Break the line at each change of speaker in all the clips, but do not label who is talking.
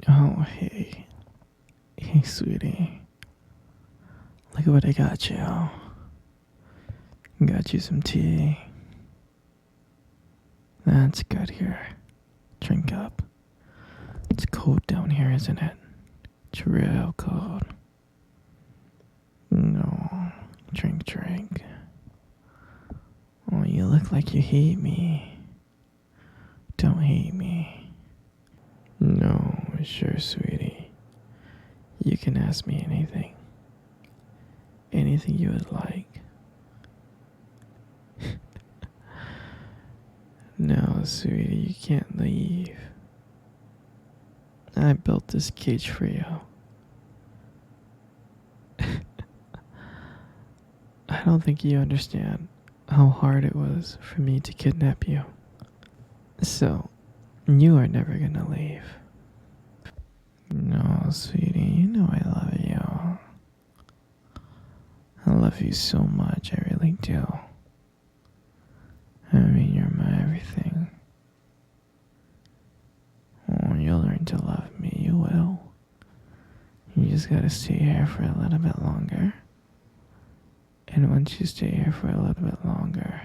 Oh, hey. Hey, sweetie. Look at what I got you. Got you some tea. That's good here. Drink up. It's cold down here, isn't it? It's real cold. No. Drink. Oh, you look like you hate me. Don't hate me. No, sure, sweetie. You can ask me anything. Anything you would like. No, sweetie, you can't leave. I built this cage for you. I don't think you understand how hard it was for me to kidnap you. So, you are never gonna leave. No, sweetie, you know I love you. I love you so much, I really do. I mean, you're my everything. Oh, you'll learn to love me, you will. You just gotta stay here for a little bit longer. And once you stay here for a little bit longer,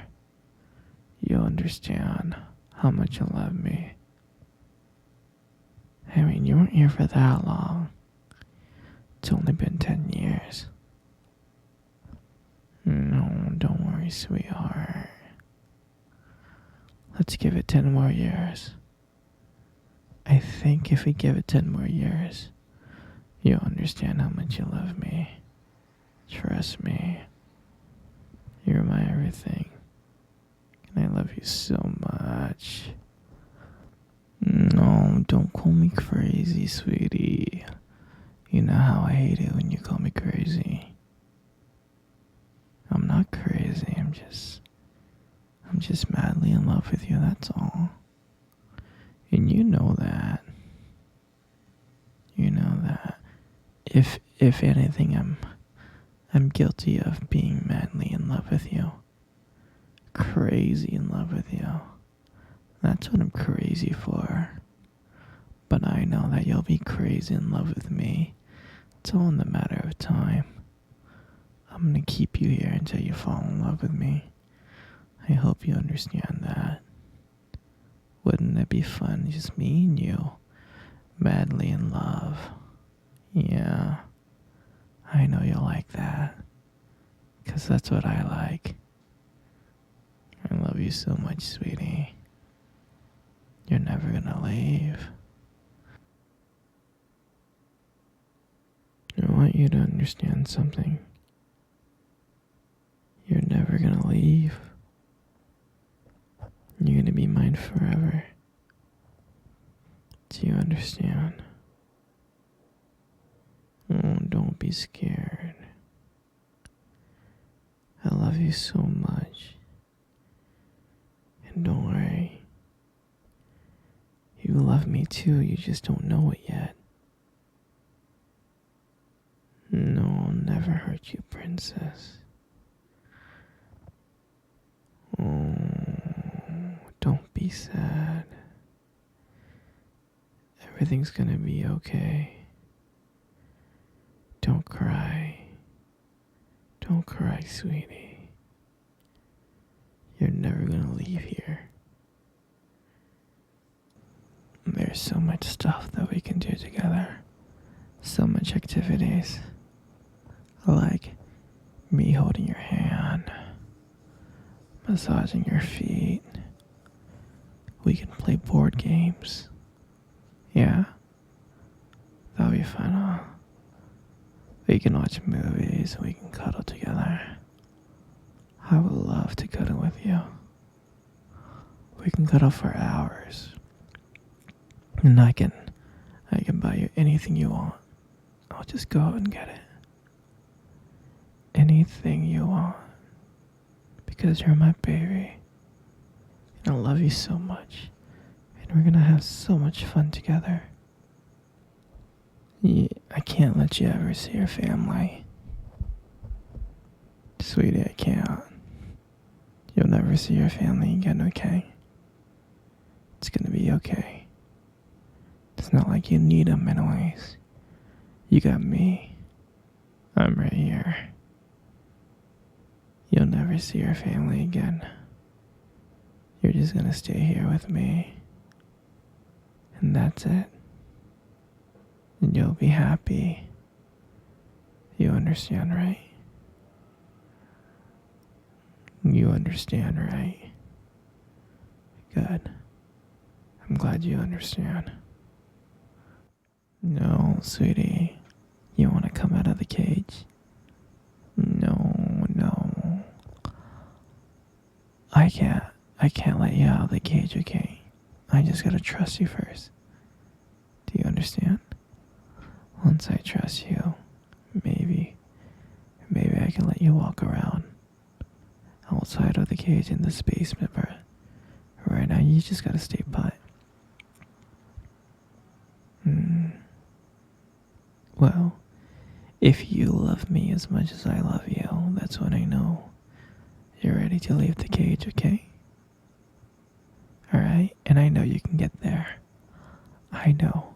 you'll understand how much you love me. I mean, you weren't here for that long. It's only been 10 years. No, don't worry, sweetheart. Let's give it 10 more years. I think if we give it 10 more years, you'll understand how much you love me. Trust me. You're my everything. And I love you so much. No, don't call me crazy, sweetie. You know how I hate it when you call me crazy. I'm not crazy, I'm just madly in love with you, that's all. And you know that. You know that. If anything, I'm guilty of being madly in love with you. Crazy in love with you. That's what I'm crazy for. But I know that you'll be crazy in love with me. It's all in the matter of time. I'm gonna keep you here until you fall in love with me. I hope you understand that. Wouldn't it be fun, just me and you, madly in love? Yeah, I know you'll like that. 'Cause that's what I like. I love you so much, sweetie. You're never gonna leave. I want you to understand something. You're never gonna leave. You're gonna be mine forever. Do you understand? Oh, don't be scared. I love you so much. And don't worry. You love me too, you just don't know it yet. No, I'll never hurt you, princess. Oh, don't be sad. Everything's gonna be okay. Don't cry. Don't cry, sweetie. You're never gonna leave here. There's so much stuff that we can do together. So much activities. Like me holding your hand, massaging your feet. We can play board games. Yeah? That'll be fun, huh? We can watch movies, we can cuddle together. I would love to cuddle with you. We can cuddle for hours. And I can buy you anything you want. I'll just go out and get it. Anything you want. Because you're my baby. And I love you so much. And we're gonna have so much fun together. Yeah, I can't let you ever see your family. Sweetie, I can't. You'll never see your family again, okay? It's gonna be okay. It's not like you need them anyways. You got me. I'm right here. You'll never see your family again. You're just gonna stay here with me. And that's it. And you'll be happy. You understand, right? You understand, right? Good. I'm glad you understand. No, sweetie. You want to come out of the cage? No, no. I can't let you out of the cage, okay? I just gotta trust you first. Do you understand? Once I trust you, maybe I can let you walk around outside of the cage in this basement, but right now you just gotta stay put. Well, if you love me as much as I love you, that's when I know you're ready to leave the cage, okay? Alright? And I know you can get there. I know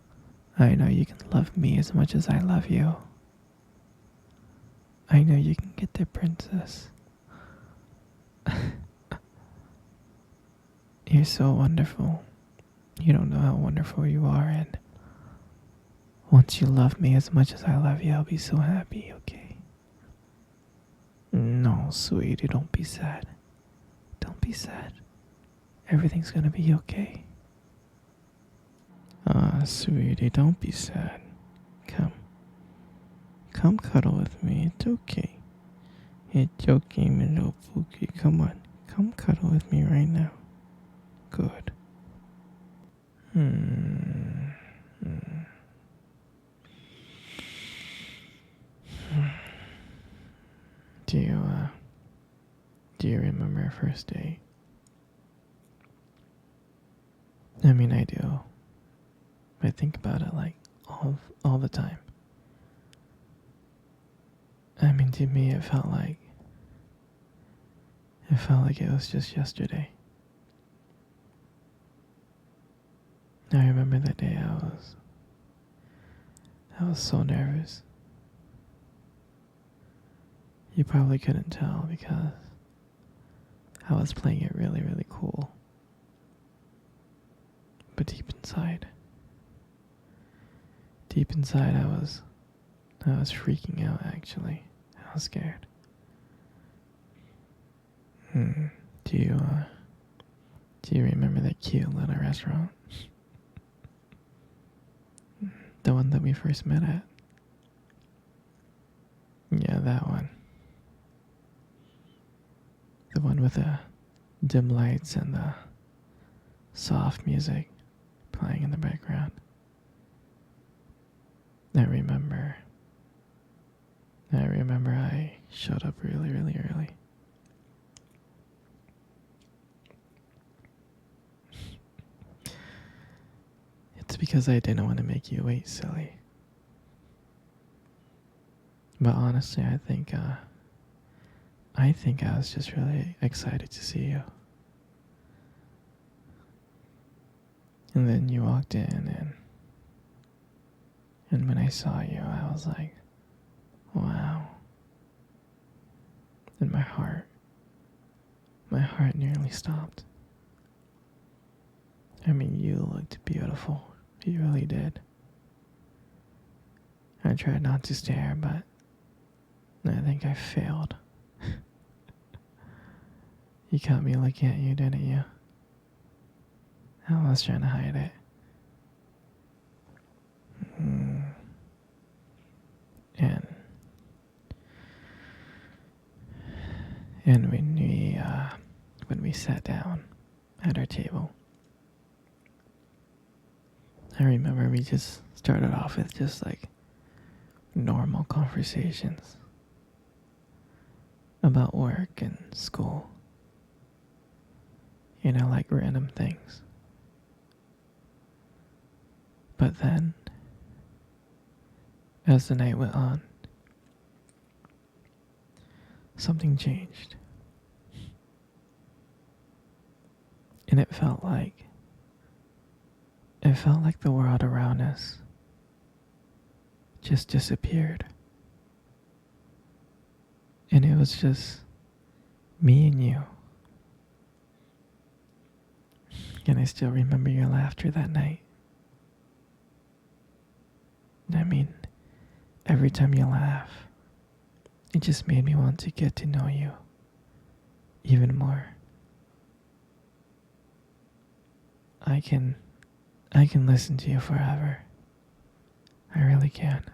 you can love me as much as I love you. I know you can get there, princess. You're so wonderful. You don't know how wonderful you are, and once you love me as much as I love you, I'll be so happy, okay? No, sweetie, don't be sad. Don't be sad. Everything's gonna be okay. Sweetie, don't be sad. Come. Come cuddle with me. It's okay. It's okay, my little Pookie. Come on. Come cuddle with me right now. Good. Do you remember our first date? I mean, I do. I think about it like all the time. I mean, to me, it felt like it was just yesterday. I remember that day I was so nervous. You probably couldn't tell because I was playing it really, really cool. But deep inside, I was freaking out actually. I was scared. Do you remember that cute little restaurant? The one that we first met at? Yeah, that one. The one with the dim lights and the soft music playing in the background. I remember I showed up really, really early. It's because I didn't want to make you wait, silly. But honestly, I think I was just really excited to see you. And then you walked in and when I saw you, I was like, wow. And my heart nearly stopped. I mean, you looked beautiful. You really did. I tried not to stare, but I think I failed. You caught me looking at you, didn't you? I was trying to hide it. And when we sat down at our table, I remember we just started off with just like normal conversations about work and school. You know, like random things. But then, as the night went on, something changed. And it felt like it felt like the world around us just disappeared. And it was just me and you. And I still remember your laughter that night. I mean, every time you laugh, it just made me want to get to know you even more. I can listen to you forever. I really can.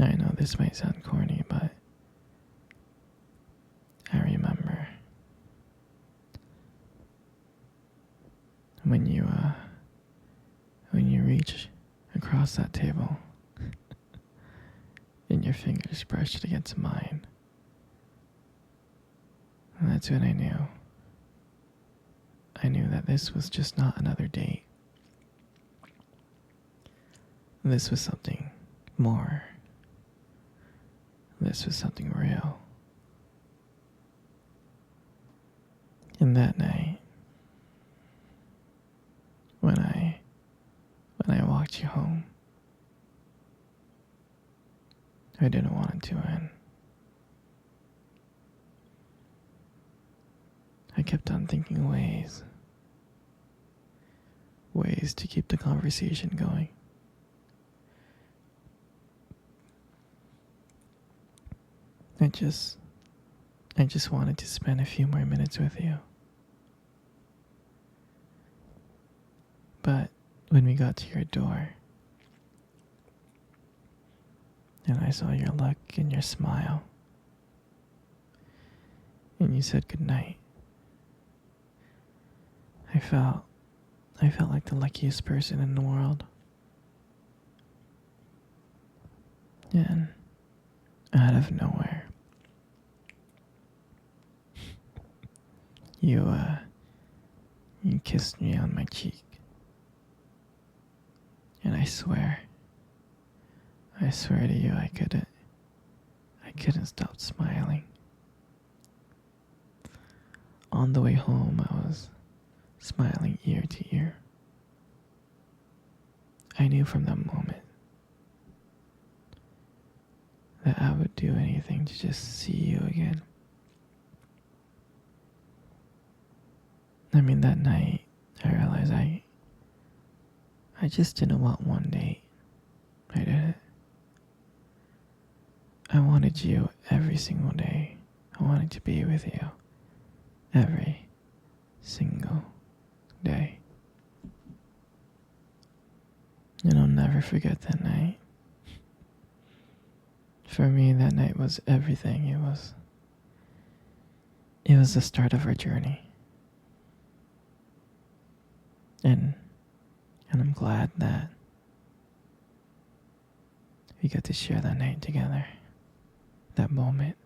I know this might sound corny, but I remember when you reach across that table and your fingers brushed against mine. And that's when I knew. I knew that this was just not another date. This was something more. This was something real. And that night, when I walked you home, I didn't want it to end. I kept on thinking ways to keep the conversation going. I just wanted to spend a few more minutes with you. But when we got to your door, and I saw your look and your smile, and you said goodnight, I felt like the luckiest person in the world. And out of nowhere, you kissed me on my cheek. And I swear to you, I couldn't stop smiling. On the way home, I was smiling ear to ear. I knew from that moment that I would do anything to just see you again. I mean, that night, I realized I just didn't want one date. I didn't. I wanted you every single day. I wanted to be with you every single day. And I'll never forget that night. For me, that night was everything. It was the start of our journey. And I'm glad that we got to share that night together. That moment.